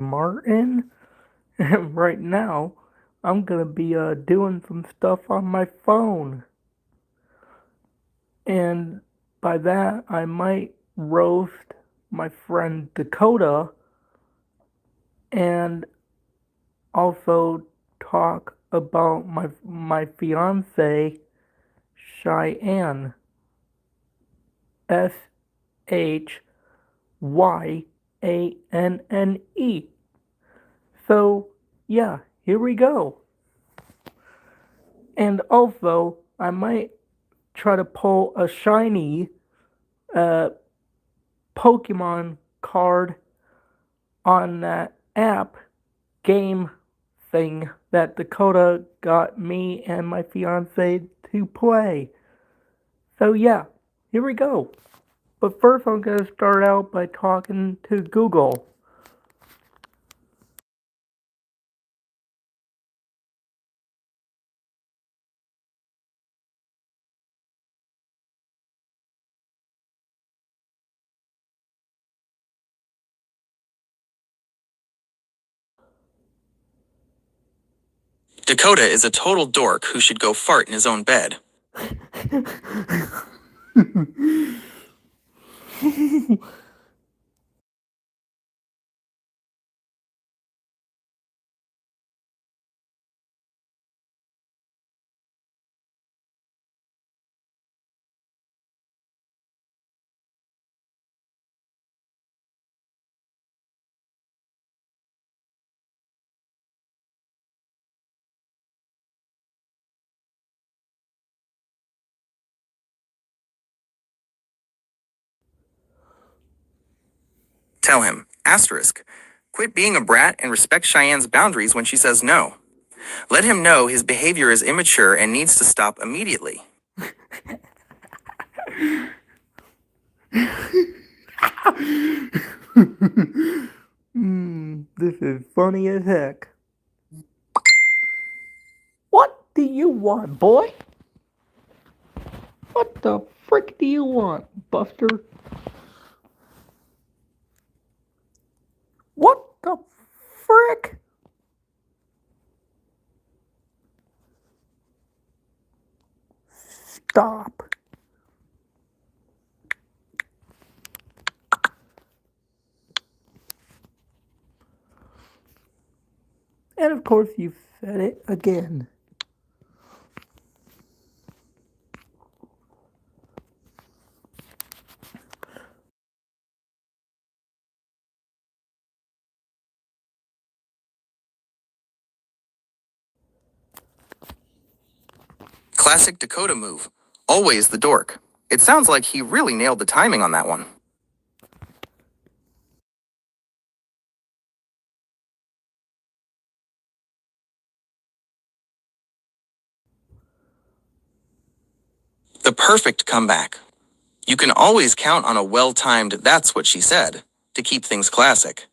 Martin, and right now I'm gonna be doing some stuff on my phone, and by that I might roast my friend Dakota and also talk about my fiance Cheyenne, Shyanne. So yeah, here we go. And also I might try to pull a shiny uh, Pokemon card on that app game thing that Dakota got me and my fiance to play. So yeah, here we go. But first I'm gonna start out by talking to Google. Dakota is a total dork who should go fart in his own bed. Tell him, asterisk, quit being a brat and respect Cheyenne's boundaries when she says no. Let him know his behavior is immature and needs to stop immediately. This is funny as heck. What do you want, boy? What the frick do you want, Buster? What the frick? Stop. And of course, you said it again. Classic Dakota move. Always the dork. It sounds like he really nailed the timing on that one. The perfect comeback. You can always count on a well-timed "that's what she said" to keep things classic.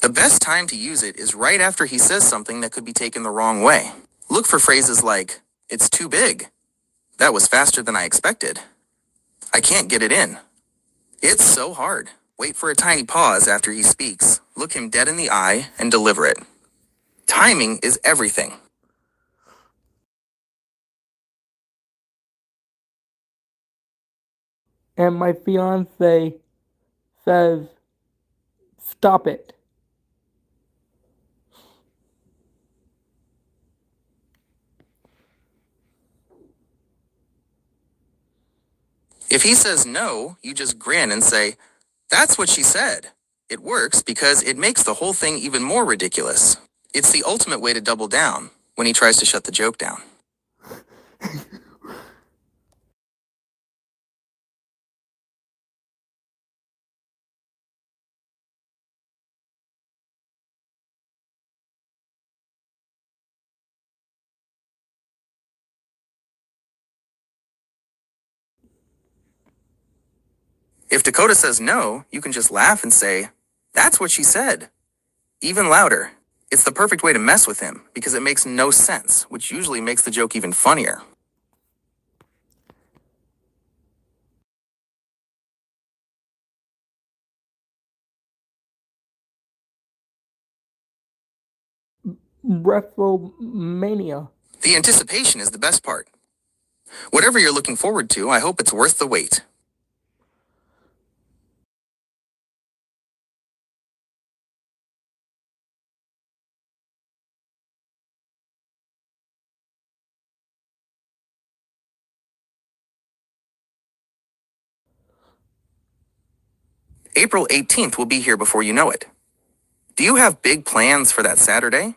The best time to use it is right after he says something that could be taken the wrong way. Look for phrases like, "It's too big. That was faster than I expected. I can't get it in. It's so hard." Wait for a tiny pause after he speaks. Look him dead in the eye and deliver it. Timing is everything. And my fiance says, stop it. If he says no, you just grin and say, "That's what she said." It works because it makes the whole thing even more ridiculous. It's the ultimate way to double down when he tries to shut the joke down. If Dakota says no, you can just laugh and say, "That's what she said." Even louder. It's the perfect way to mess with him because it makes no sense, which usually makes the joke even funnier. WrestleMania. The anticipation is the best part. Whatever you're looking forward to, I hope it's worth the wait. April 18th will be here before you know it. Do you have big plans for that Saturday?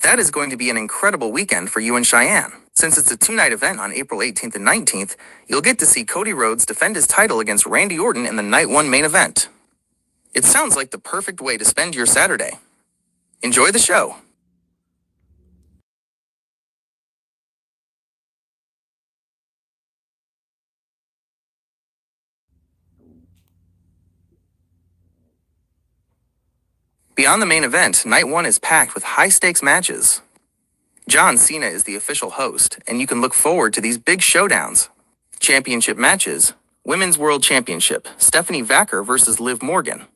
That is going to be an incredible weekend for you and Cheyenne. Since it's a two-night event on April 18th and 19th, you'll get to see Cody Rhodes defend his title against Randy Orton in the Night 1 main event. It sounds like the perfect way to spend your Saturday. Enjoy the show. Beyond the main event, Night 1 is packed with high-stakes matches. John Cena is the official host, and you can look forward to these big showdowns. Championship matches. Women's World Championship, Stephanie Vacker versus Liv Morgan.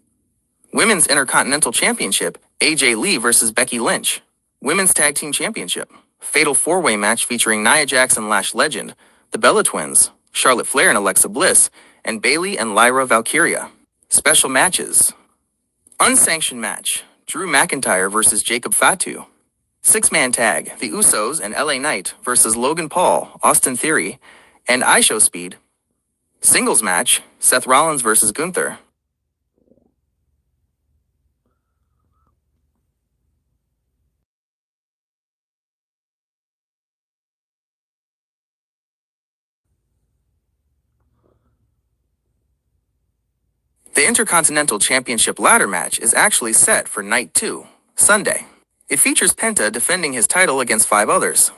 Women's Intercontinental Championship, AJ Lee versus Becky Lynch. Women's Tag Team Championship, Fatal 4-Way match featuring Nia Jax and Lash Legend, the Bella Twins, Charlotte Flair and Alexa Bliss, and Bayley and Lyra Valkyria. Special matches. Unsanctioned match, Drew McIntyre versus Jacob Fatu. Six-man tag, The Usos and LA Knight versus Logan Paul, Austin Theory, and IShowSpeed. Singles match, Seth Rollins versus Gunther. The Intercontinental Championship ladder match is actually set for Night 2, Sunday. It features Penta defending his title against 5 others.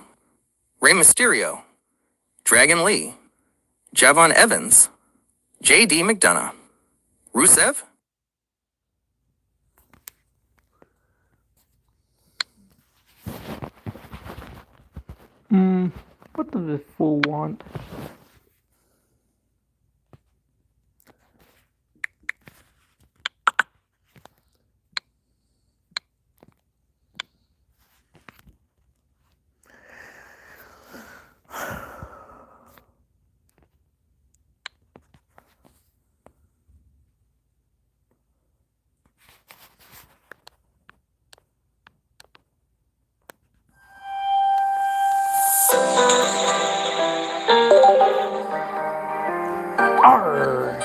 Rey Mysterio, Dragon Lee, Javon Evans, J.D. McDonough, Rusev, What does this fool want? Arr!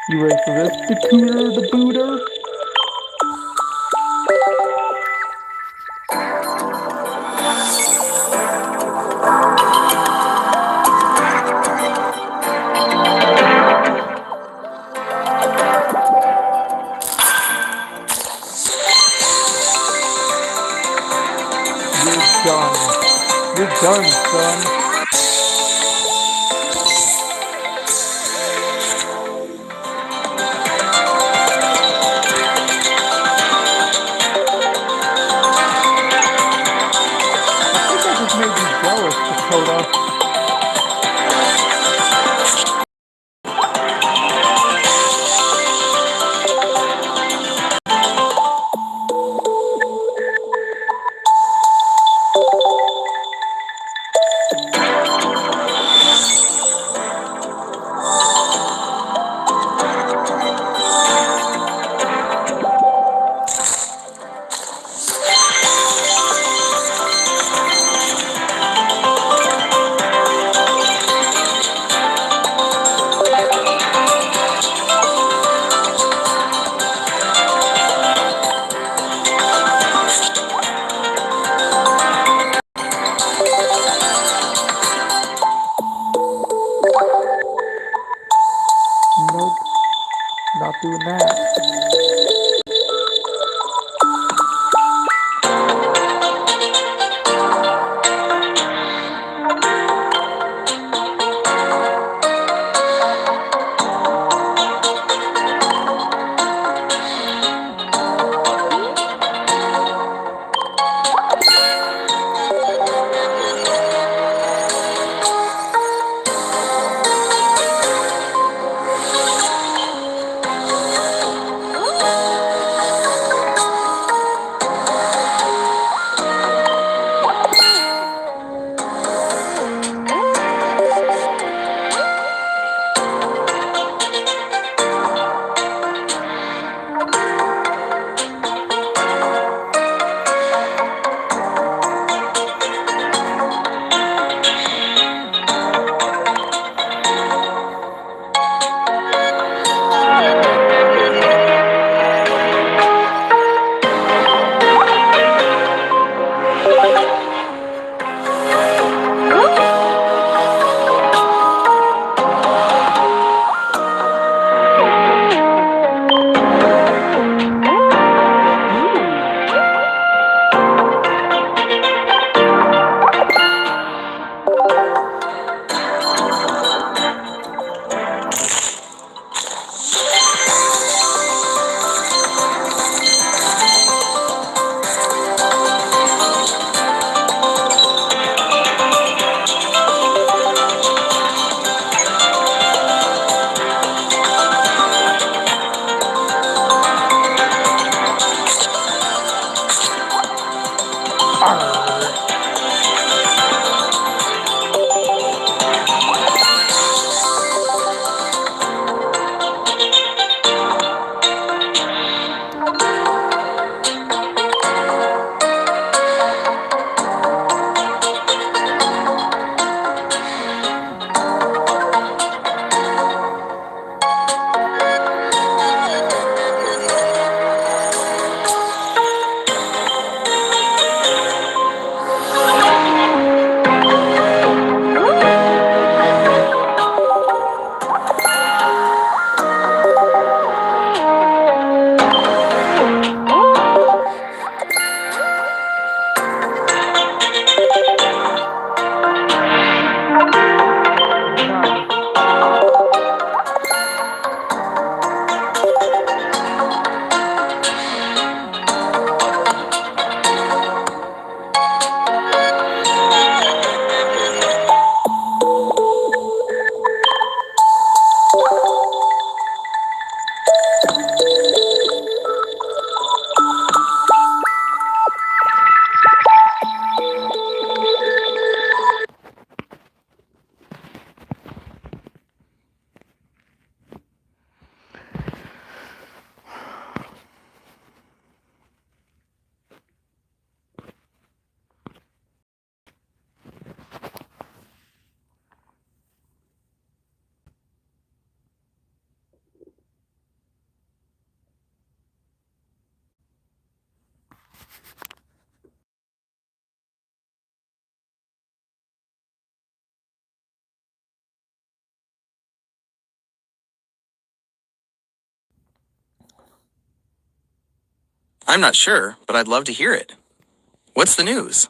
You ready for this? The cooter, the booter? You're done, son. I think I just made you jealous, Dakota. doing that. I'm not sure, but I'd love to hear it. What's the news?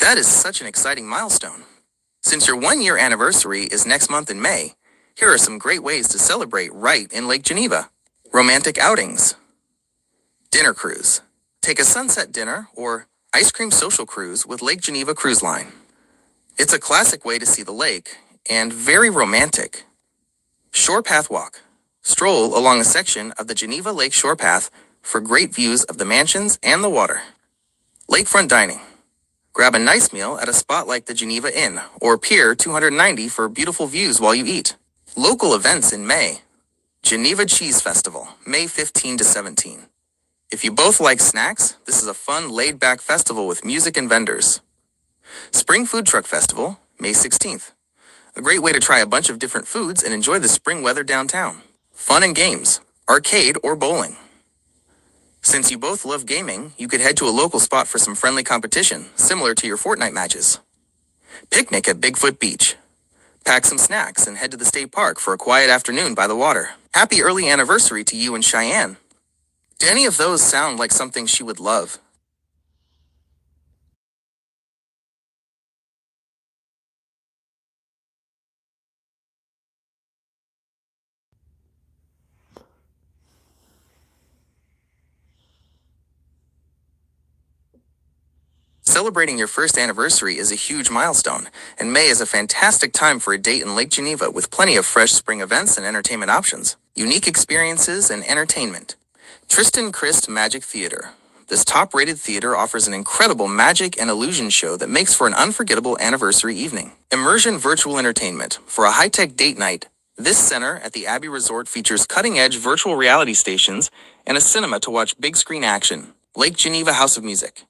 That is such an exciting milestone. Since your 1 year anniversary is next month in May, here are some great ways to celebrate right in Lake Geneva. Romantic outings. Dinner cruise. Take a sunset dinner or ice cream social cruise with Lake Geneva Cruise Line. It's a classic way to see the lake and very romantic. Shore path walk. Stroll along a section of the Geneva Lake Shore Path for great views of the mansions and the water. Lakefront dining. Grab a nice meal at a spot like the Geneva Inn or Pier 290 for beautiful views while you eat. Local events in May. Geneva Cheese Festival, May 15 to 17. If you both like snacks, this is a fun, laid-back festival with music and vendors. Spring Food Truck Festival, May 16th. A great way to try a bunch of different foods and enjoy the spring weather downtown. Fun and games, arcade or bowling. Since you both love gaming, you could head to a local spot for some friendly competition, similar to your Fortnite matches. Picnic at Bigfoot Beach. Pack some snacks and head to the state park for a quiet afternoon by the water. Happy early anniversary to you and Cheyenne. Do any of those sound like something she would love? Celebrating your first anniversary is a huge milestone, and May is a fantastic time for a date in Lake Geneva with plenty of fresh spring events and entertainment options, unique experiences, and entertainment. Tristan Christ Magic Theater. This top-rated theater offers an incredible magic and illusion show that makes for an unforgettable anniversary evening. Immersion Virtual Entertainment. For a high-tech date night, this center at the Abbey Resort features cutting-edge virtual reality stations and a cinema to watch big-screen action. Lake Geneva House of Music.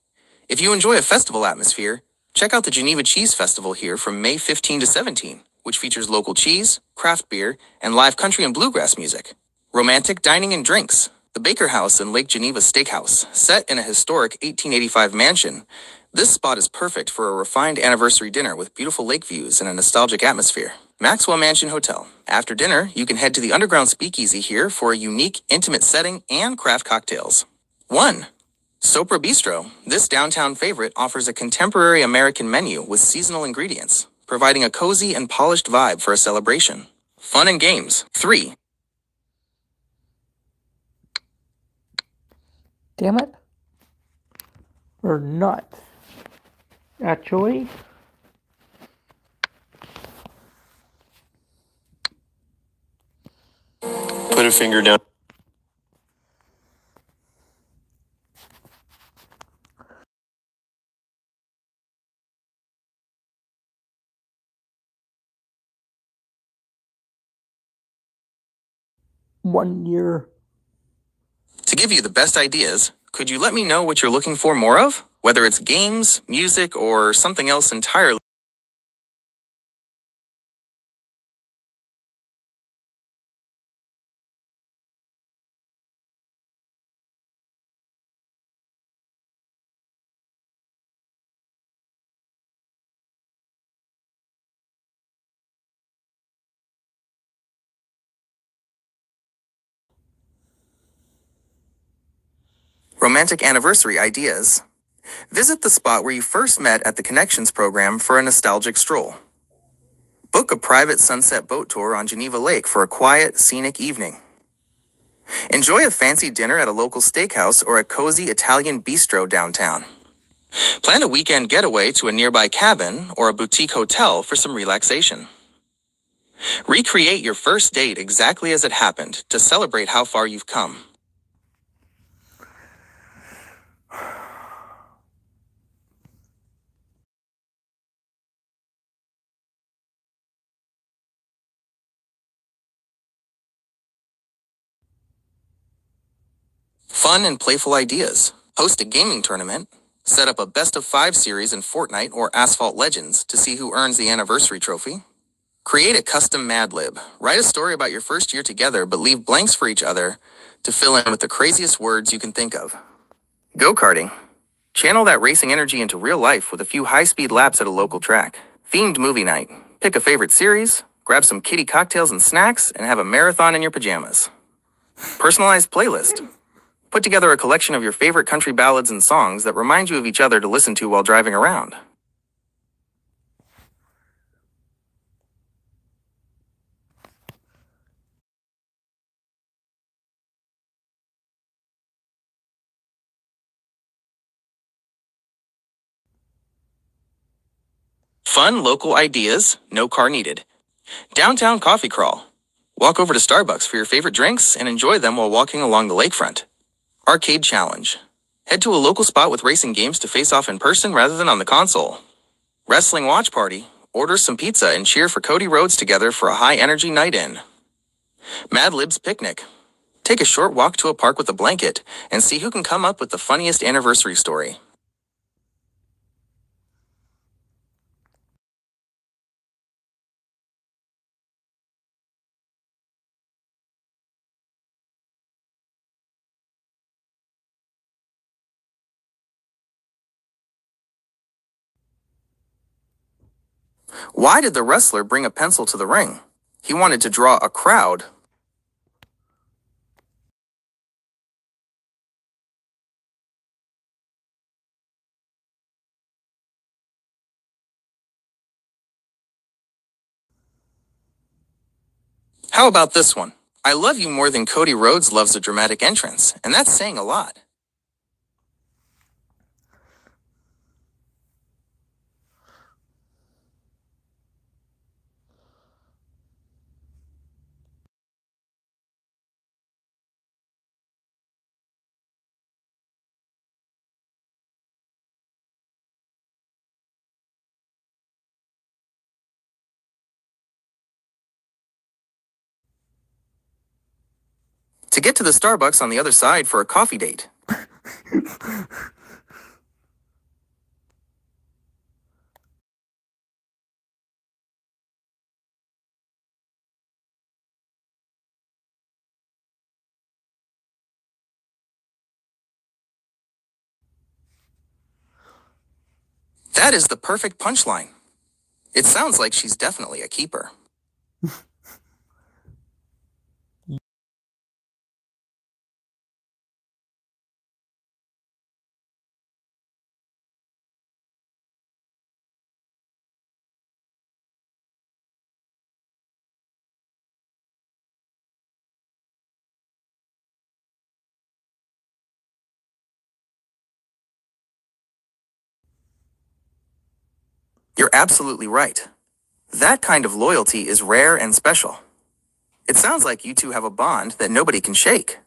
If you enjoy a festival atmosphere, check out the Geneva Cheese Festival here from May 15 to 17, which features local cheese, craft beer, and live country and bluegrass music. Romantic dining and drinks. The Baker House and Lake Geneva Steakhouse, set in a historic 1885 mansion. This spot is perfect for a refined anniversary dinner with beautiful lake views and a nostalgic atmosphere. Maxwell Mansion Hotel. After dinner, you can head to the underground speakeasy here for a unique, intimate setting and craft cocktails. 1. Sopra Bistro. This downtown favorite offers a contemporary American menu with seasonal ingredients, providing a cozy and polished vibe for a celebration. Fun and games. 3. Damn it. Or not. Actually. Put a finger down. One year. To give you the best ideas, could you let me know what you're looking for more of? Whether it's games, music, or something else entirely. Romantic anniversary ideas. Visit the spot where you first met at the Connections program for a nostalgic stroll. Book a private sunset boat tour on Geneva Lake for a quiet, scenic evening. Enjoy a fancy dinner at a local steakhouse or a cozy Italian bistro downtown. Plan a weekend getaway to a nearby cabin or a boutique hotel for some relaxation. Recreate your first date exactly as it happened to celebrate how far you've come. Fun and playful ideas. Host a gaming tournament. Set up a best of 5 series in Fortnite or Asphalt Legends to see who earns the anniversary trophy. Create a custom Mad Lib. Write a story about your first year together, but leave blanks for each other to fill in with the craziest words you can think of. Go-karting. Channel that racing energy into real life with a few high-speed laps at a local track. Themed movie night. Pick a favorite series, grab some kiddie cocktails and snacks, and have a marathon in your pajamas. Personalized playlist. Put together a collection of your favorite country ballads and songs that remind you of each other to listen to while driving around. Fun local ideas, no car needed. Downtown coffee crawl. Walk over to Starbucks for your favorite drinks and enjoy them while walking along the lakefront. Arcade challenge. Head to a local spot with racing games to face off in person rather than on the console. Wrestling watch party. order some pizza, and cheer for Cody Rhodes together for a high-energy night in. Mad Libs Picnic. Take a short walk to a park with a blanket and see who can come up with the funniest anniversary story. Why did the wrestler bring a pencil to the ring? He wanted to draw a crowd. How about this one? I love you more than Cody Rhodes loves a dramatic entrance, and that's saying a lot. To get to the Starbucks on the other side for a coffee date. That is the perfect punchline. It sounds like she's definitely a keeper. You're absolutely right. That kind of loyalty is rare and special. It sounds like you two have a bond that nobody can shake.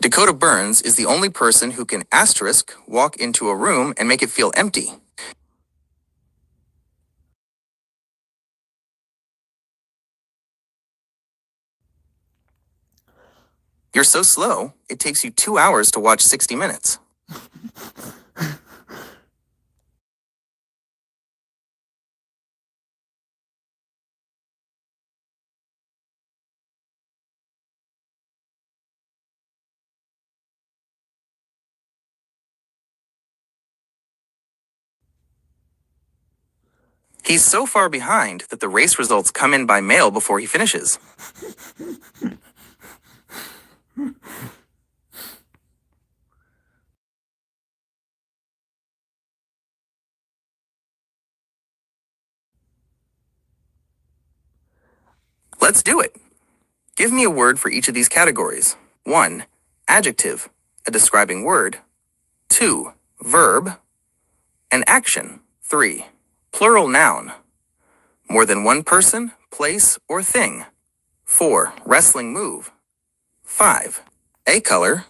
Dakota Burns is the only person who can asterisk walk into a room and make it feel empty. You're so slow, it takes you 2 hours to watch 60 Minutes. He's so far behind that the race results come in by mail before he finishes. Let's do it. Give me a word for each of these categories. 1. Adjective, a describing word. 2. Verb. An action. 3. Plural noun. More than one person, place, or thing. 4. Wrestling move. 5. A color.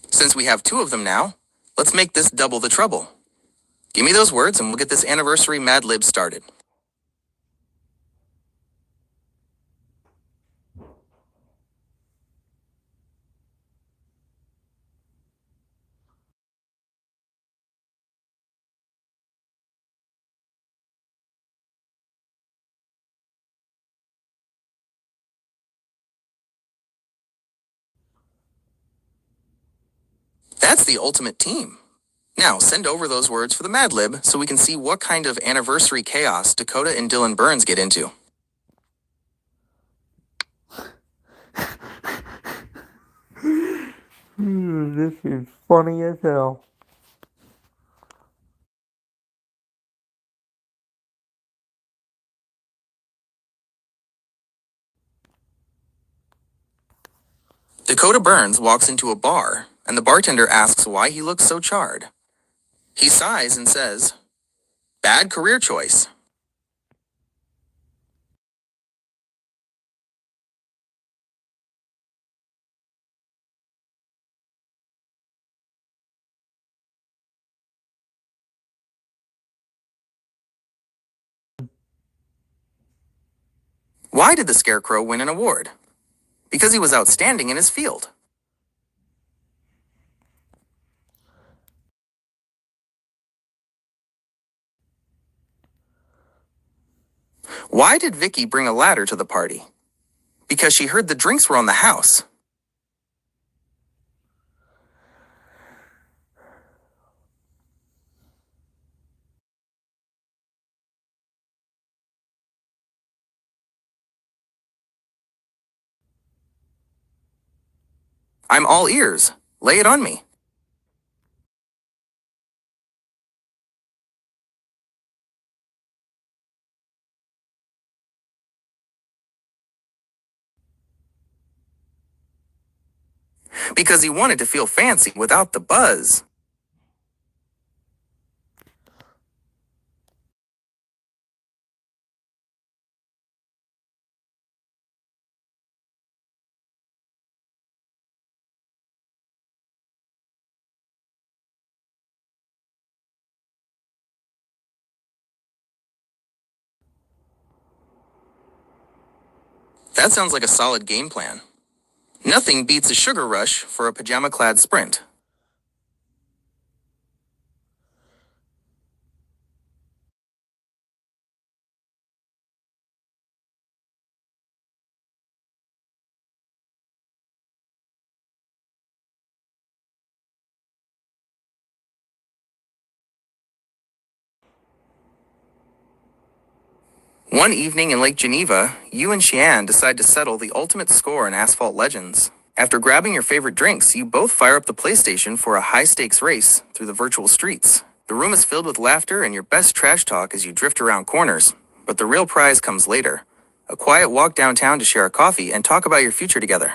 Since we have 2 of them now, let's make this double the trouble. Give me those words and we'll get this anniversary Mad Lib started. That's the ultimate team. Now, send over those words for the Mad Lib so we can see what kind of anniversary chaos Dakota and Dylan Burns get into. This is funny as hell. Dakota Burns walks into a bar, and the bartender asks why he looks so charred. He sighs and says, "Bad career choice." Why did the Scarecrow win an award? Because he was outstanding in his field. Why did Vicky bring a ladder to the party? Because she heard the drinks were on the house. I'm all ears. Lay it on me. Because he wanted to feel fancy without the buzz. That sounds like a solid game plan. Nothing beats a sugar rush for a pajama-clad sprint. One evening in Lake Geneva, you and Cheyenne decide to settle the ultimate score in Asphalt Legends. After grabbing your favorite drinks, you both fire up the PlayStation for a high-stakes race through the virtual streets. The room is filled with laughter and your best trash talk as you drift around corners. But the real prize comes later. A quiet walk downtown to share a coffee and talk about your future together.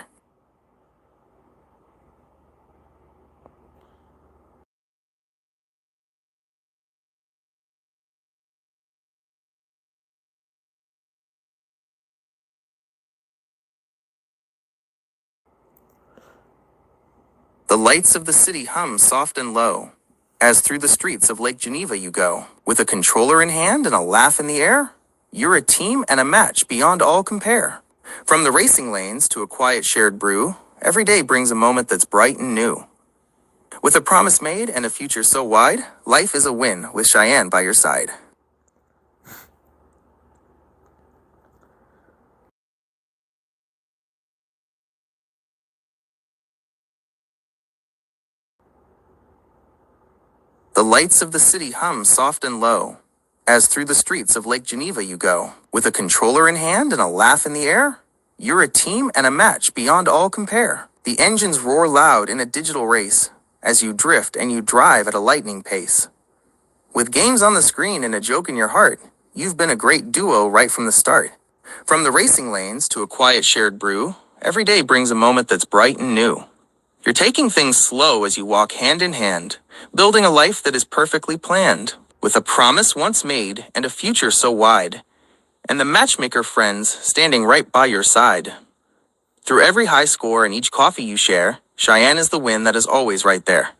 The lights of the city hum soft and low, as through the streets of Lake Geneva you go. With a controller in hand and a laugh in the air, you're a team and a match beyond all compare. From the racing lanes to a quiet shared brew, every day brings a moment that's bright and new. With a promise made and a future so wide, life is a win with Cheyenne by your side. The lights of the city hum soft and low, as through the streets of Lake Geneva you go. With a controller in hand and a laugh in the air, you're a team and a match beyond all compare. The engines roar loud in a digital race, as you drift and you drive at a lightning pace. With games on the screen and a joke in your heart, you've been a great duo right from the start. From the racing lanes to a quiet shared brew, every day brings a moment that's bright and new. You're taking things slow as you walk hand in hand, building a life that is perfectly planned, with a promise once made and a future so wide, and the matchmaker friends standing right by your side. Through every high score and each coffee you share, Cheyenne is the win that is always right there.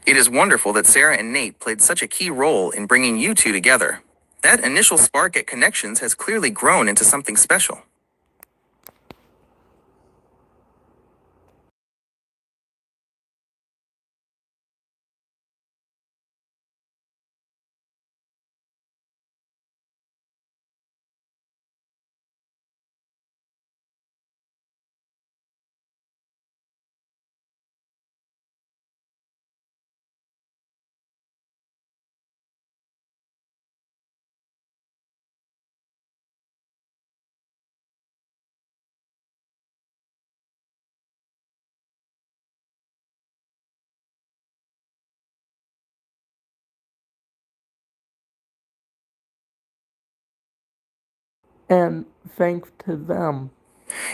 It is wonderful that Sarah and Nate played such a key role in bringing you two together. That initial spark at Connections has clearly grown into something special. And thanks to them.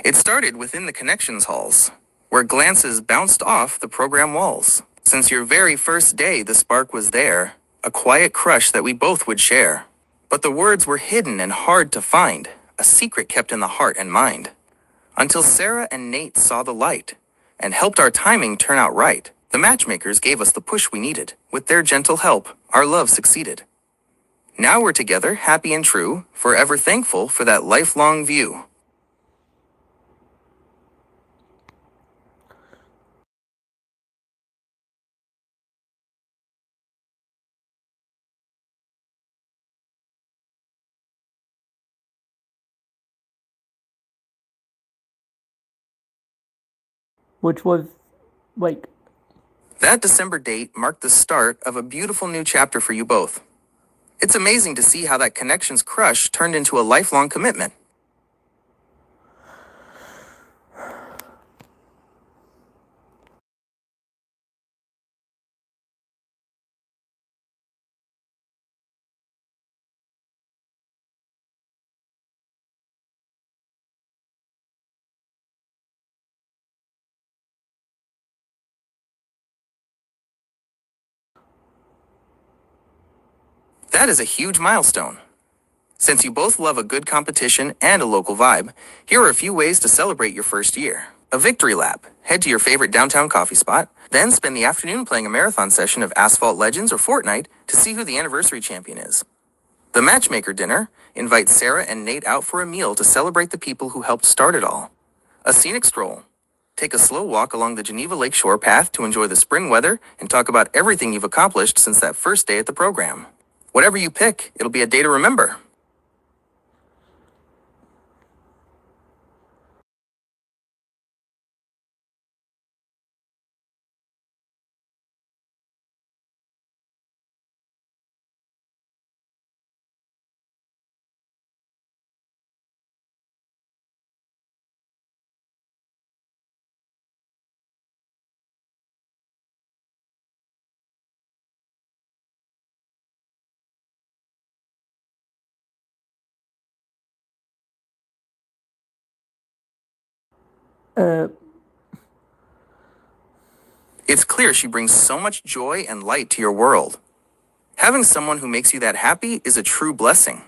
It started within the Connections halls, where glances bounced off the program walls. Since your very first day, the spark was there, a quiet crush that we both would share. But the words were hidden and hard to find, a secret kept in the heart and mind. Until Sarah and Nate saw the light and helped our timing turn out right. The matchmakers gave us the push we needed. With their gentle help, our love succeeded. Now we're together, happy and true, forever thankful for that lifelong view. Which was like, That December date marked the start of a beautiful new chapter for you both. It's amazing to see how that Connections crush turned into a lifelong commitment. That is a huge milestone. Since you both love a good competition and a local vibe, here are a few ways to celebrate your first year. A victory lap. Head to your favorite downtown coffee spot, then spend the afternoon playing a marathon session of Asphalt Legends or Fortnite to see who the anniversary champion is. The matchmaker dinner. Invite Sarah and Nate out for a meal to celebrate the people who helped start it all. A scenic stroll. Take a slow walk along the Geneva Lakeshore path to enjoy the spring weather and talk about everything you've accomplished since that first day at the program. Whatever you pick, it'll be a day to remember. uh, It's clear she brings so much joy and light to your world. Having someone who makes you that happy is a true blessing.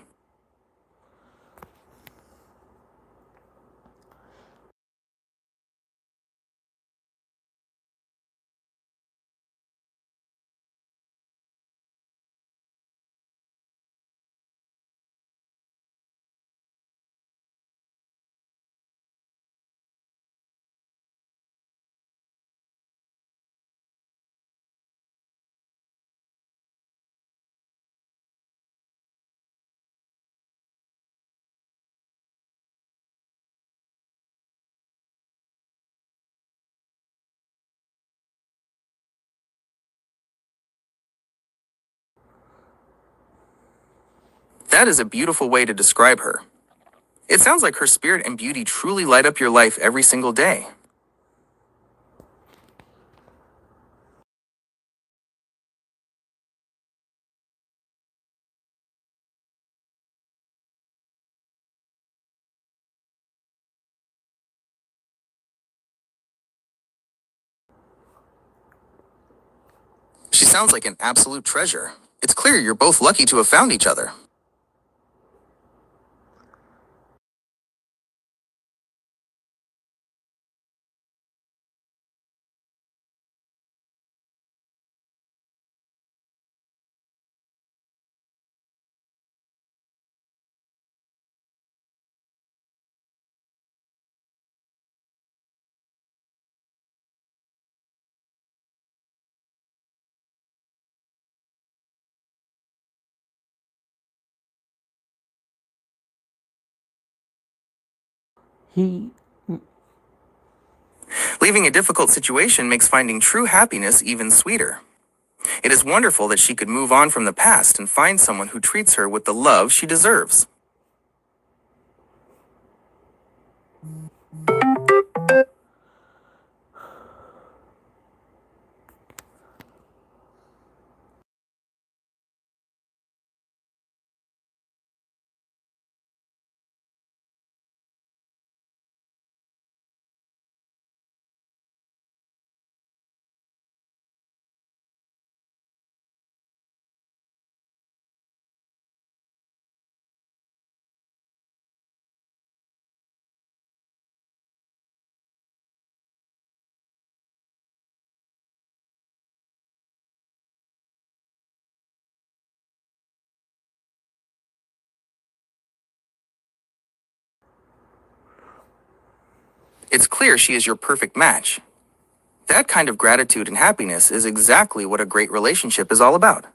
That is a beautiful way to describe her. It sounds like her spirit and beauty truly light up your life every single day. She sounds like an absolute treasure. It's clear you're both lucky to have found each other. He, Leaving a difficult situation makes finding true happiness even sweeter. It is wonderful that she could move on from the past and find someone who treats her with the love she deserves. It's clear she is your perfect match. That kind of gratitude and happiness is exactly what a great relationship is all about.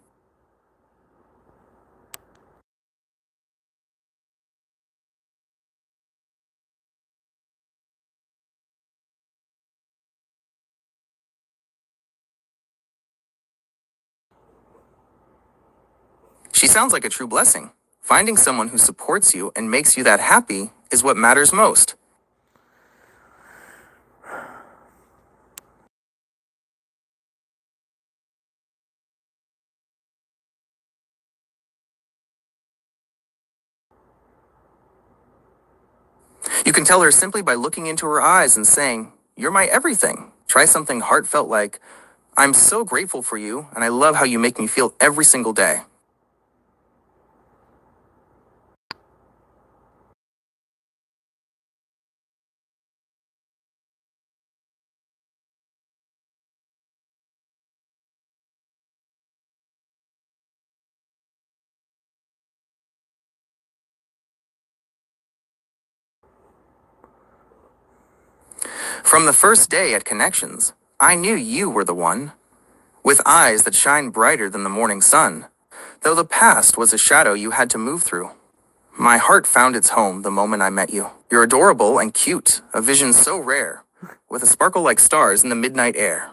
She sounds like a true blessing. Finding someone who supports you and makes you that happy is what matters most. You can tell her simply by looking into her eyes and saying, "You're my everything." Try something heartfelt like, "I'm so grateful for you, and I love how you make me feel every single day." From the first day at Connections, I knew you were the one, with eyes that shine brighter than the morning sun. Though the past was a shadow you had to move through, my heart found its home the moment I met you. You're adorable and cute, a vision so rare, with a sparkle like stars in the midnight air.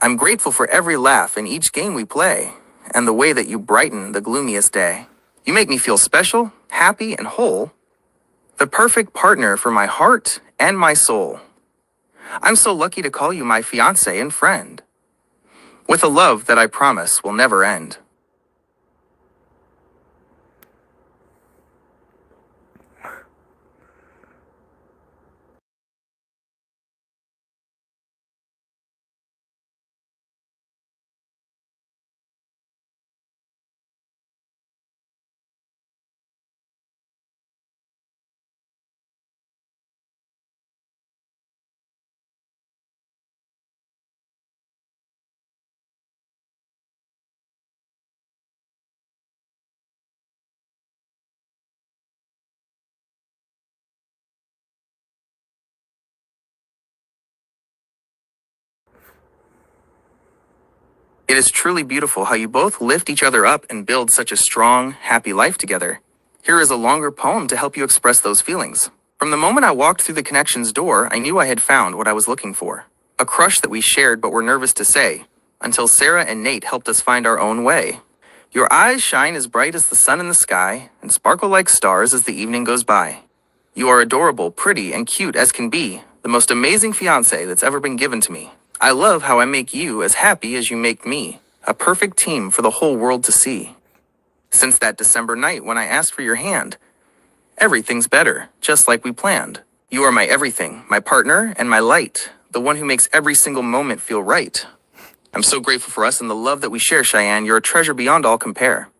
I'm grateful for every laugh in each game we play, and the way that you brighten the gloomiest day. You make me feel special, happy, and whole, the perfect partner for my heart and my soul. I'm so lucky to call you my fiance and friend, with a love that I promise will never end. It is truly beautiful how you both lift each other up and build such a strong, happy life together. Here is a longer poem to help you express those feelings. From the moment I walked through the Connections door, I knew I had found what I was looking for. A crush that we shared but were nervous to say, until Sarah and Nate helped us find our own way. Your eyes shine as bright as the sun in the sky and sparkle like stars as the evening goes by. You are adorable, pretty, and cute as can be, the most amazing fiance that's ever been given to me. I love how I make you as happy as you make me, a perfect team for the whole world to see. Since that December night when I asked for your hand, everything's better, just like we planned. You are my everything, my partner, and my light, the one who makes every single moment feel right. I'm so grateful for us and the love that we share, Cheyenne. You're a treasure beyond all compare.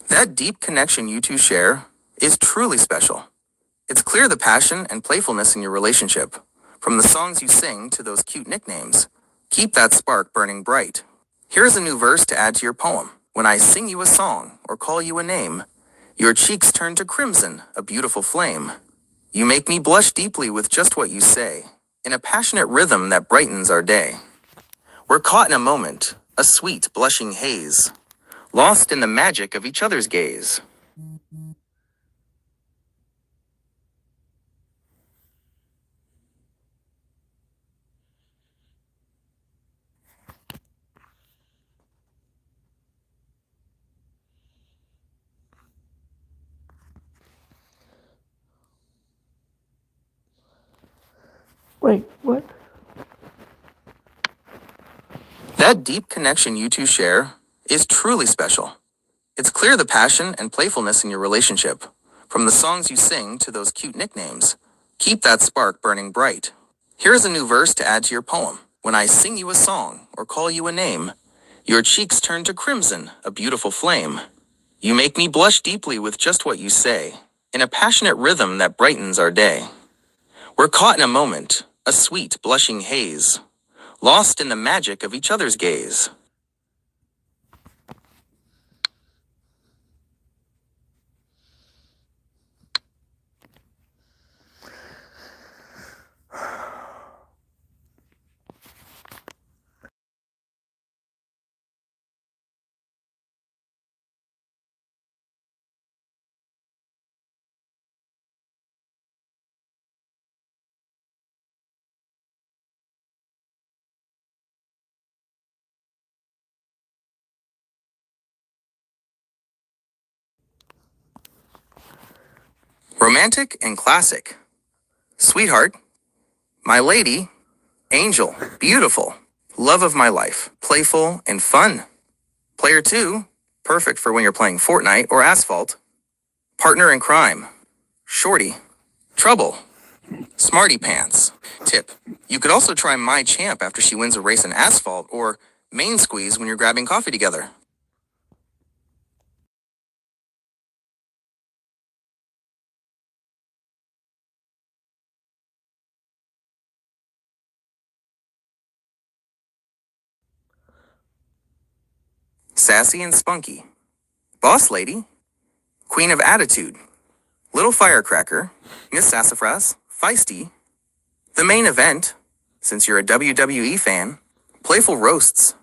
That deep connection you two share is truly special. It's clear the passion and playfulness in your relationship. From the songs you sing to those cute nicknames, keep that spark burning bright. Here's a new verse to add to your poem. When I sing you a song or call you a name, your cheeks turn to crimson, a beautiful flame. You make me blush deeply with just what you say, in a passionate rhythm that brightens our day. We're caught in a moment, a sweet, blushing haze, lost in the magic of each other's gaze. Wait, what? That deep connection you two share is truly special. It's clear the passion and playfulness in your relationship. From the songs you sing to those cute nicknames, keep that spark burning bright. Here's a new verse to add to your poem. When I sing you a song or call you a name, your cheeks turn to crimson, a beautiful flame. You make me blush deeply with just what you say, in a passionate rhythm that brightens our day. We're caught in a moment, a sweet, blushing haze, lost in the magic of each other's gaze. Romantic and classic. Sweetheart, my lady, angel, beautiful, love of my life, playful and fun. Player 2, perfect for when you're playing Fortnite or Asphalt. Partner in crime, shorty, trouble, smarty pants. Tip, you could also try my champ after she wins a race in Asphalt or main squeeze when you're grabbing coffee together. Sassy and spunky, boss lady, queen of attitude, little firecracker, Miss Sassafras, feisty. The main event, since you're a WWE fan, playful roasts,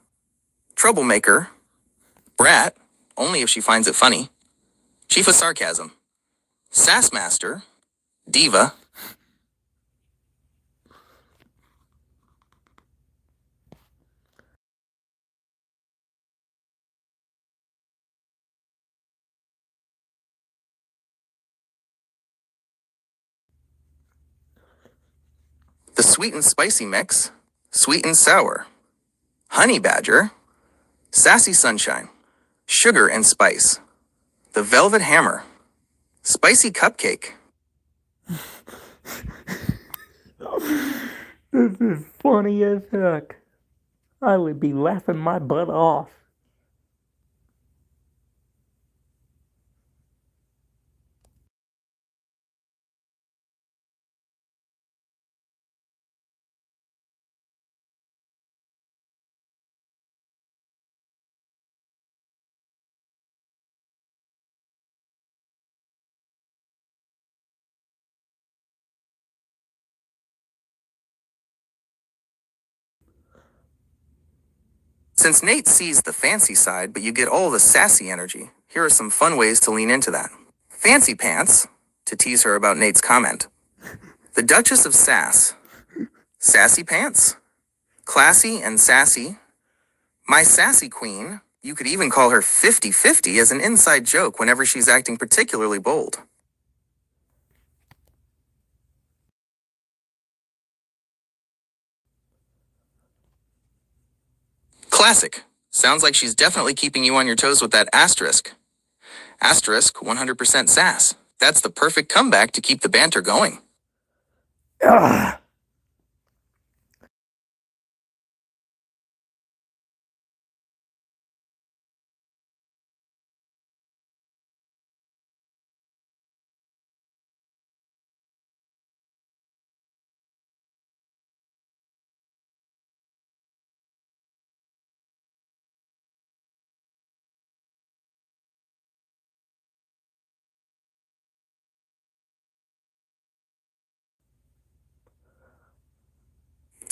troublemaker, brat, only if she finds it funny, chief of sarcasm, sassmaster, diva. The sweet and spicy mix, sweet and sour, honey badger, sassy sunshine, sugar and spice, the velvet hammer, spicy cupcake. This is funny as heck. I would be laughing my butt off. Since Nate sees the fancy side, but you get all the sassy energy, here are some fun ways to lean into that. Fancy pants, to tease her about Nate's comment. The Duchess of Sass, sassy pants, classy and sassy. My sassy queen, you could even call her 50-50 as an inside joke whenever she's acting particularly bold. Classic. Sounds like she's definitely keeping you on your toes with that asterisk. Asterisk 100% sass. That's the perfect comeback to keep the banter going. Ugh.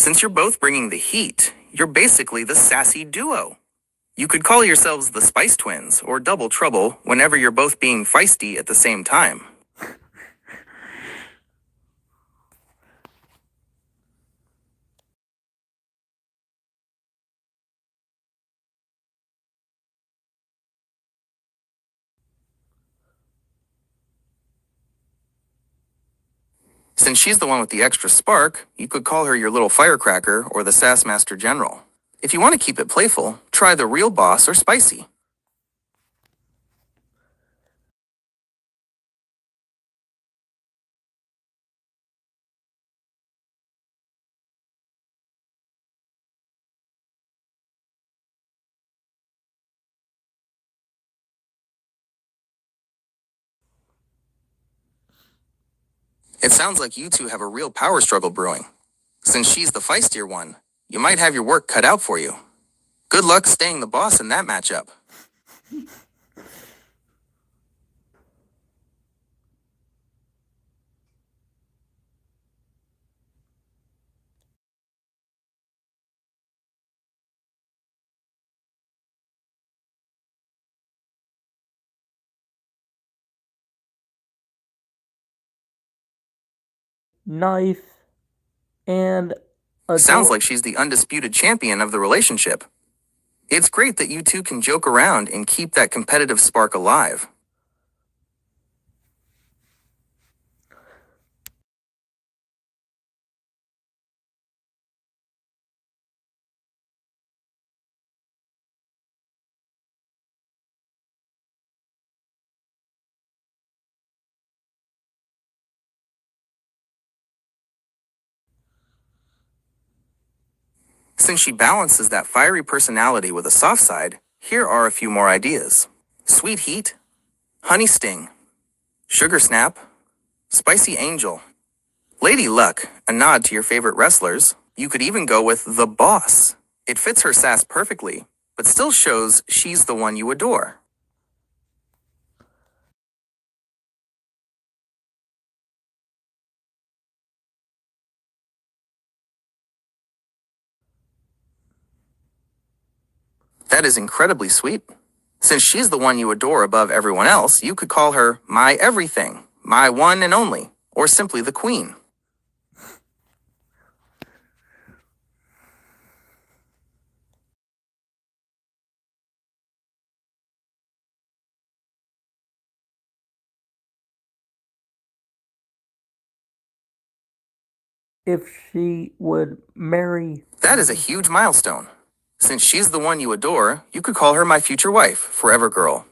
Since you're both bringing the heat, you're basically the sassy duo. You could call yourselves the Spice Twins or Double Trouble whenever you're both being feisty at the same time. Since she's the one with the extra spark, you could call her your little firecracker or the Sass Master General. If you want to keep it playful, try the real boss or spicy. It sounds like you two have a real power struggle brewing. Since she's the feistier one, you might have your work cut out for you. Good luck staying the boss in that matchup. Nice and Sounds adorable. like she's the undisputed champion of the relationship. It's great that you two can joke around and keep that competitive spark alive. Since she balances that fiery personality with a soft side, here are a few more ideas. Sweet Heat, Honey Sting, Sugar Snap, Spicy Angel, Lady Luck, a nod to your favorite wrestlers. You could even go with The Boss. It fits her sass perfectly, but still shows she's the one you adore. That is incredibly sweet. Since she's the one you adore above everyone else, you could call her my everything, my one and only, or simply the queen. If she would marry. That is a huge milestone. Since she's the one you adore, you could call her my future wife, forever girl,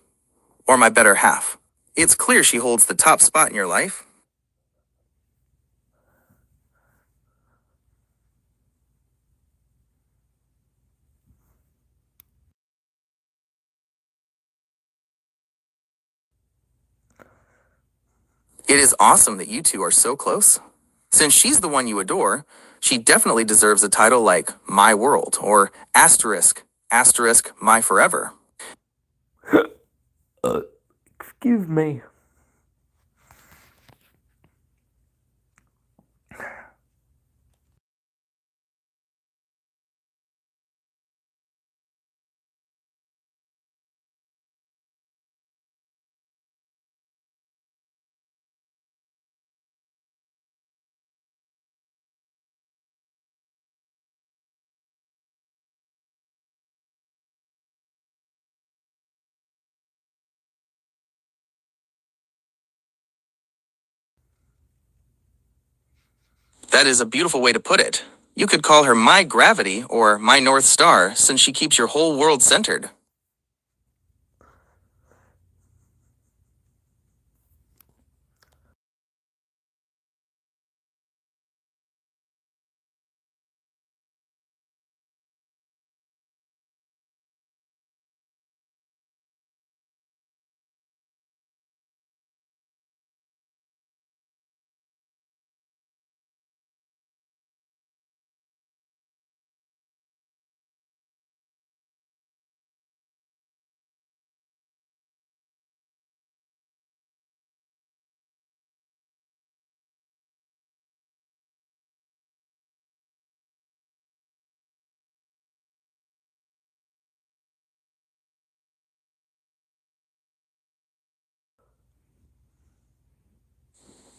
or my better half. It's clear she holds the top spot in your life. It is awesome that you two are so close. Since she's the one you adore, she definitely deserves a title like My World or Asterisk, Asterisk, My Forever. Excuse me. That is a beautiful way to put it. You could call her My Gravity or My North Star since she keeps your whole world centered.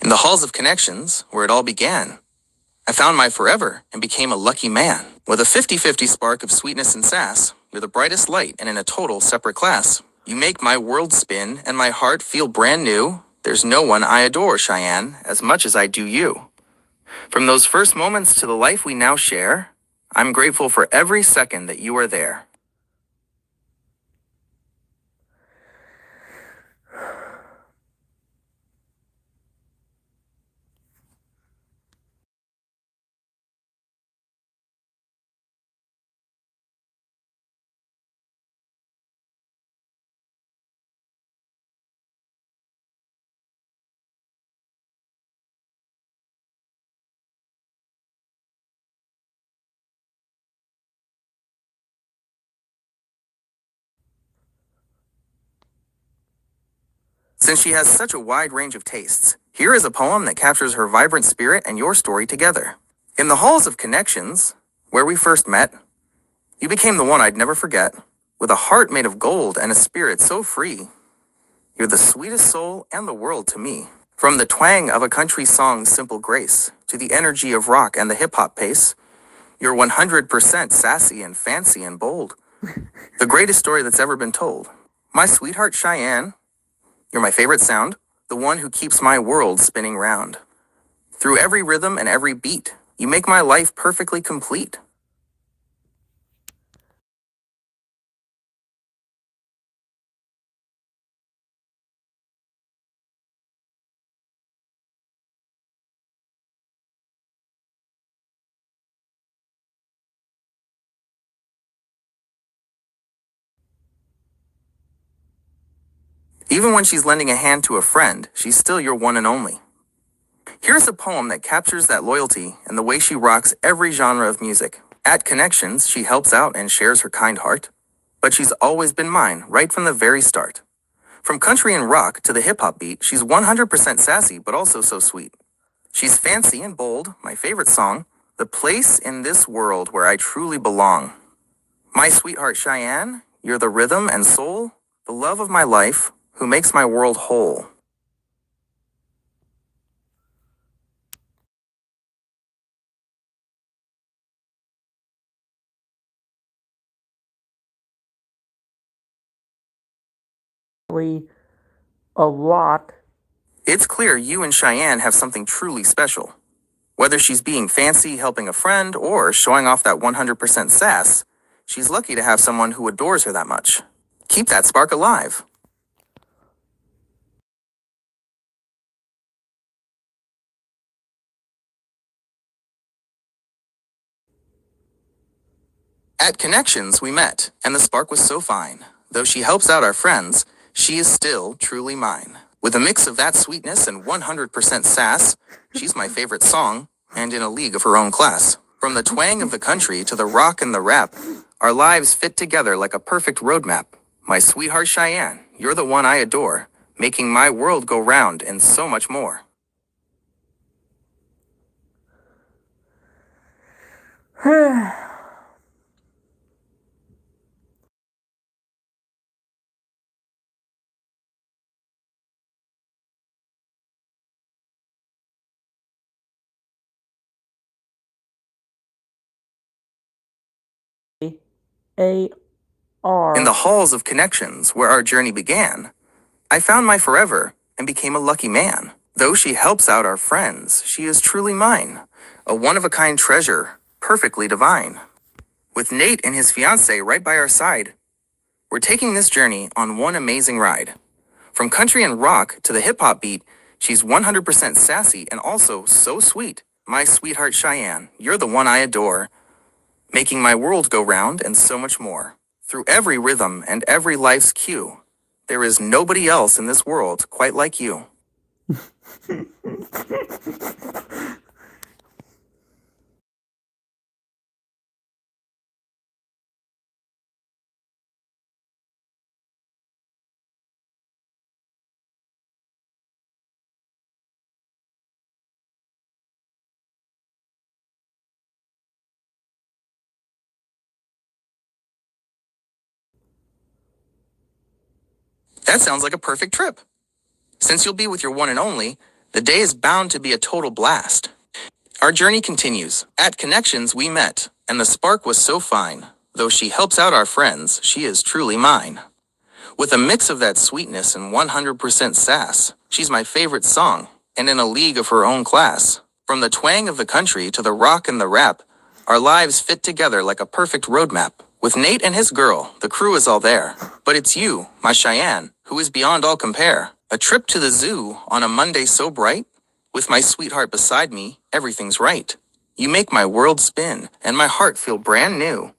In the halls of connections, where it all began, I found my forever and became a lucky man. With a 50-50 spark of sweetness and sass, you're the brightest light and in a total separate class. You make my world spin and my heart feel brand new. There's no one I adore, Cheyenne, as much as I do you. From those first moments to the life we now share, I'm grateful for every second that you are there. Since she has such a wide range of tastes, here is a poem that captures her vibrant spirit and your story together. In the halls of connections, where we first met, you became the one I'd never forget. With a heart made of gold and a spirit so free, you're the sweetest soul and the world to me. From the twang of a country song's simple grace to the energy of rock and the hip-hop pace, you're 100% sassy and fancy and bold. The greatest story that's ever been told. My sweetheart Cheyenne, you're my favorite sound, the one who keeps my world spinning round. Through every rhythm and every beat, you make my life perfectly complete. Even when she's lending a hand to a friend, she's still your one and only. Here's a poem that captures that loyalty and the way she rocks every genre of music. At Connections, she helps out and shares her kind heart. But she's always been mine, right from the very start. From country and rock to the hip-hop beat, she's 100% sassy, but also so sweet. She's fancy and bold, my favorite song, the place in this world where I truly belong. My sweetheart Cheyenne, you're the rhythm and soul, the love of my life, who makes my world whole. A lot. It's clear you and Cheyenne have something truly special. Whether she's being fancy, helping a friend, or showing off that 100% sass, she's lucky to have someone who adores her that much. Keep that spark alive. At Connections, we met, and the spark was so fine. Though she helps out our friends, she is still truly mine. With a mix of that sweetness and 100% sass, she's my favorite song, and in a league of her own class. From the twang of the country to the rock and the rap, our lives fit together like a perfect roadmap. My sweetheart Cheyenne, you're the one I adore, making my world go round and so much more. A-R. In the halls of Connections, where our journey began, I found my forever and became a lucky man. Though she helps out our friends, she is truly mine, a one-of-a-kind treasure, perfectly divine. With Nate and his fiancée right by our side, we're taking this journey on one amazing ride. From country and rock to the hip-hop beat, she's 100% sassy and also so sweet. My sweetheart Cheyenne, you're the one I adore, making my world go round and so much more. Through every rhythm and every life's cue, there is nobody else in this world quite like you. That sounds like a perfect trip. Since you'll be with your one and only, The day is bound to be a total blast. Our journey continues. At Connections we met, and the spark was so fine. Though she helps out our friends, she is truly mine. With a mix of that sweetness and 100% sass, she's my favorite song, and in a league of her own class. From the twang of the country to the rock and the rap, our lives fit together like a perfect roadmap. With Nate and his girl, the crew is all there. But it's you, my Cheyenne, who is beyond all compare. A trip to the zoo on a Monday so bright? With my sweetheart beside me, everything's right. You make my world spin, and my heart feel brand new.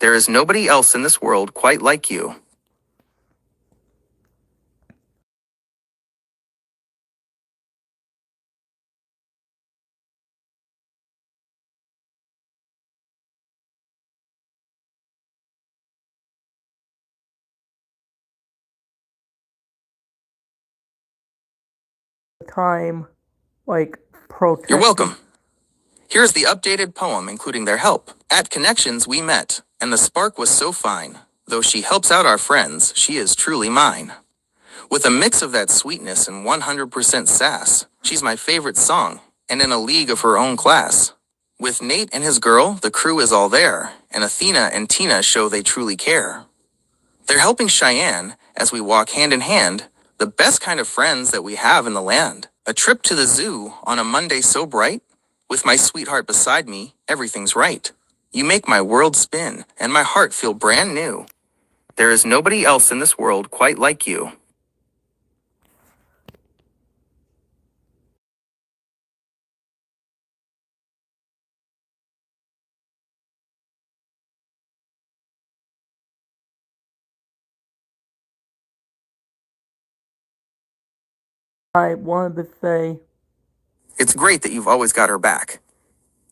There is nobody else in this world quite like you. Time, like, You're protesting. welcome. Here's the updated poem including their help. At Connections we met, and the spark was so fine. Though she helps out our friends, she is truly mine. With a mix of that sweetness and 100% sass, she's my favorite song, and in a league of her own class. With Nate and his girl, the crew is all there, and Athena and Tina show they truly care. They're helping Cheyenne as we walk hand in hand, the best kind of friends that we have in the land. A trip to the zoo on a Monday so bright? With my sweetheart beside me, everything's right. You make my world spin, and my heart feel brand new. There is nobody else in this world quite like you. I wanted to say, It's great that you've always got her back.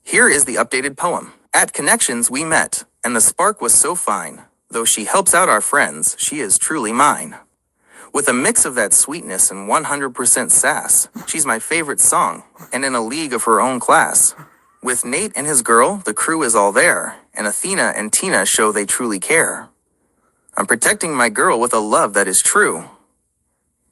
Here is the updated poem. At Connections we met, and the spark was so fine. Though she helps out our friends, she is truly mine. With a mix of that sweetness and 100% sass, she's my favorite song, and in a league of her own class. With Nate and his girl, the crew is all there, and Athena and Tina show they truly care. I'm protecting my girl with a love that is true,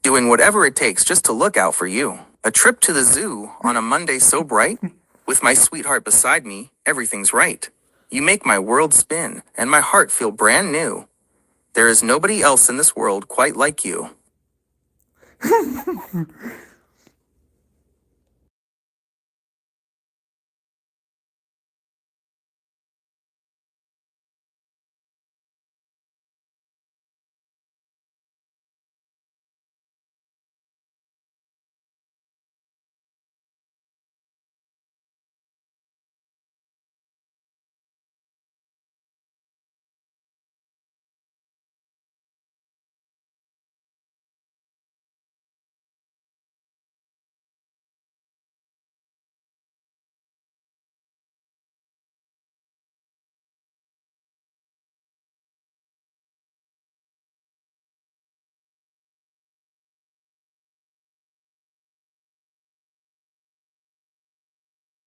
doing whatever it takes just to look out for you. A trip to the zoo on a Monday so bright? With my sweetheart beside me, everything's right. You make my world spin, and my heart feel brand new. There is nobody else in this world quite like you.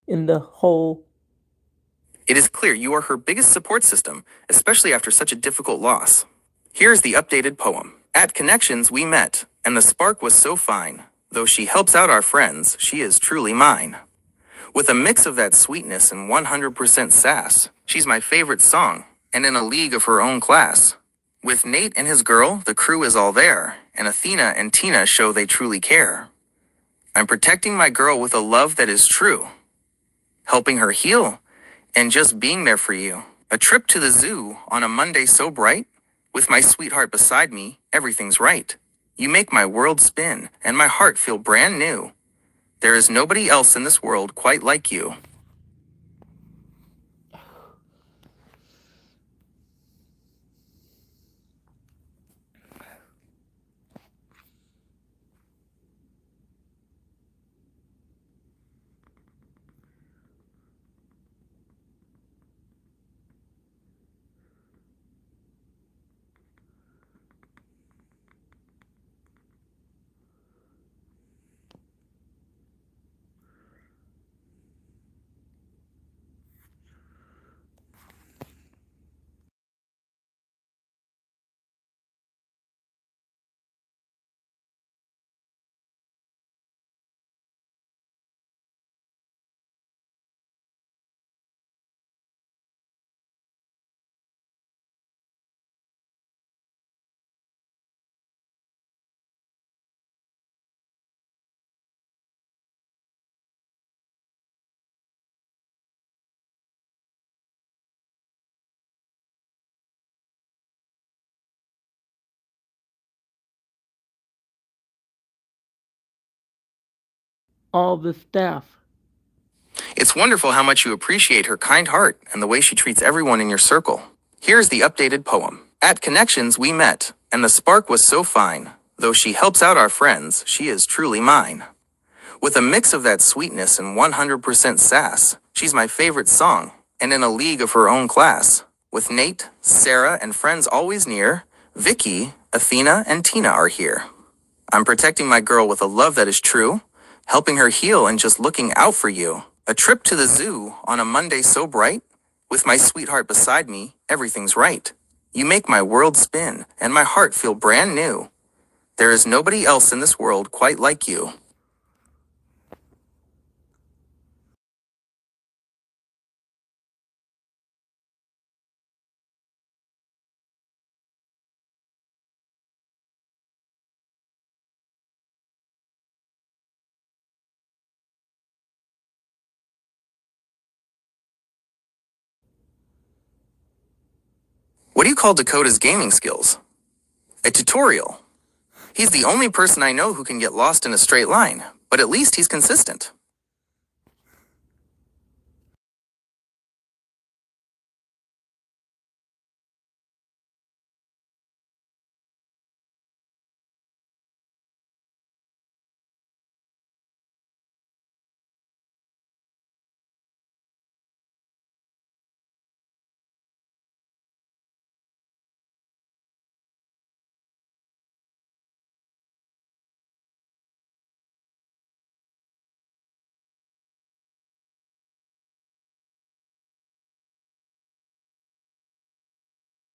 in the whole, It is clear you are her biggest support system, especially after such a difficult loss. Here's the updated poem. At Connections we met, and the spark was so fine. Though she helps out our friends, she is truly mine. With a mix of that sweetness and 100% sass, she's my favorite song, and in a league of her own class. With Nate and his girl, the crew is all there, and Athena and Tina show they truly care. I'm protecting my girl with a love that is true, helping her heal, and just being there for you. A trip to the zoo on a Monday so bright? With my sweetheart beside me, everything's right. You make my world spin, and my heart feel brand new. There is nobody else in this world quite like you. all the staff. It's wonderful how much you appreciate her kind heart and the way she treats everyone in your circle. Here's the updated poem. At Connections we met, and the spark was so fine. Though she helps out our friends, she is truly mine. With a mix of that sweetness and 100% sass, she's my favorite song, and in a league of her own class. With Nate, Sarah, and friends always near, Vicky, Athena, and Tina are here. I'm protecting my girl with a love that is true, helping her heal and just looking out for you. A trip to the zoo on a Monday so bright, with my sweetheart beside me, everything's right. You make my world spin, and my heart feel brand new. There is nobody else in this world quite like you. What do you call Dakota's gaming skills? A tutorial. He's the only person I know who can get lost in a straight line, but at least he's consistent.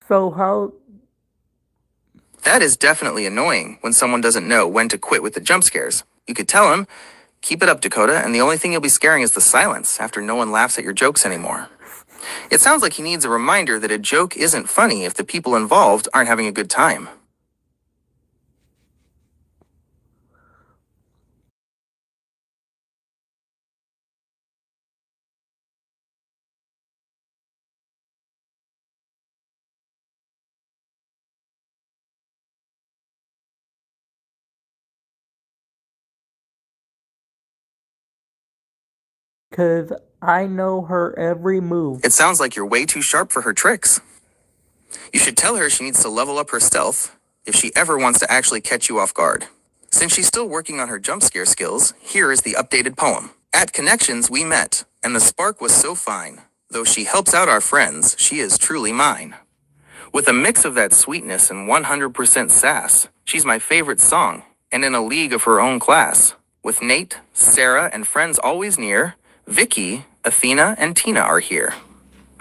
So how That is definitely annoying when someone doesn't know when to quit with the jump scares. You could tell him, keep it up, Dakota, and the only thing you'll be scaring is the silence after no one laughs at your jokes anymore. It sounds like he needs a reminder that a joke isn't funny if the people involved aren't having a good time. Cause I know her every move. It sounds like you're way too sharp for her tricks. You should tell her she needs to level up her stealth if she ever wants to actually catch you off guard. Since she's still working on her jump scare skills, here is the updated poem. At Connections we met, and the spark was so fine. Though she helps out our friends, she is truly mine. With a mix of that sweetness and 100% sass, she's my favorite song, and in a league of her own class. With Nate, Sarah, and friends always near, Vicky, Athena, and Tina are here.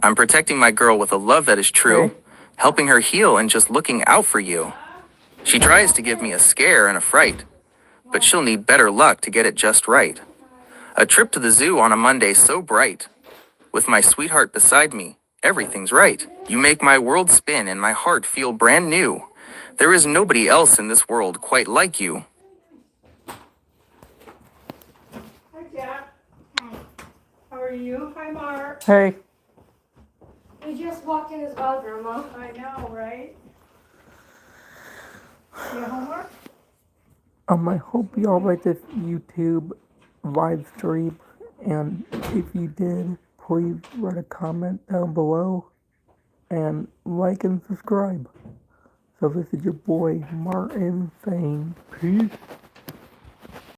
I'm protecting my girl with a love that is true, Okay. helping her heal and just looking out for you. She tries to give me a scare and a fright, but she'll need better luck to get it just right. A trip to the zoo on a Monday so bright. With my sweetheart beside me, everything's right. You make my world spin and my heart feel brand new. There is nobody else in this world quite like you. Hi, Jack. How are you? Hi, Mark. Hey, We just walked in as well, Grandma. I know, right? You have homework? I hope y'all like this YouTube live stream, and if you did, please write a comment down below, and like and subscribe. So this is your boy Martin saying peace